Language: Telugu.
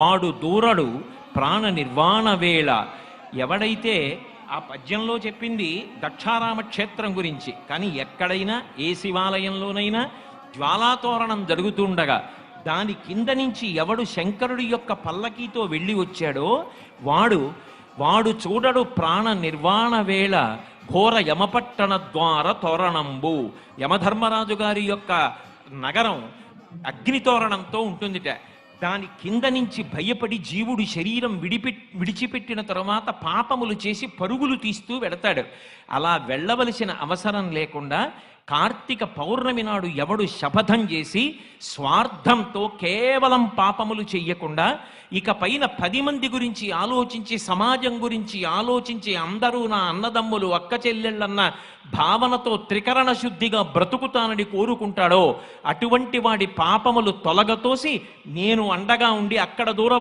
వాడు దూరడు ప్రాణ నిర్వాణ వేళ. ఎవడైతే ఆ పద్యంలో చెప్పింది దక్షారామ క్షేత్రం గురించి, కానీ ఎక్కడైనా ఏ శివాలయంలోనైనా జ్వాలాతోరణం జరుగుతుండగా దాని కింద నుంచి ఎవడు శంకరుడి యొక్క పల్లకీతో వెళ్ళి వచ్చాడో వాడు చూడడు ప్రాణ నిర్వాణ వేళ ఘోర యమపట్టణ ద్వార తోరణంబు. యమధర్మరాజు గారి యొక్క నగరం అగ్నితోరణంతో ఉంటుందిట. దాని కింద నుంచి భయపడి జీవుడు శరీరం విడిచిపెట్టిన తరువాత పాపములు చేసి పరుగులు తీస్తూ వెడతాడు. అలా వెళ్ళవలసిన అవసరం లేకుండా కార్తీక పౌర్ణమి నాడు ఎవడు శపథం చేసి స్వార్థంతో కేవలం పాపములు చెయ్యకుండా ఇక పైన 10 మంది గురించి ఆలోచించి సమాజం గురించి ఆలోచించి అందరూ నా అన్నదమ్ములు అక్క చెల్లెళ్ళన్న భావనతో త్రికరణ శుద్ధిగా బ్రతుకుతానని కోరుకుంటాడో అటువంటి వాడి పాపములు తొలగతోసి నేను అండగా ఉండి అక్కడ దూరం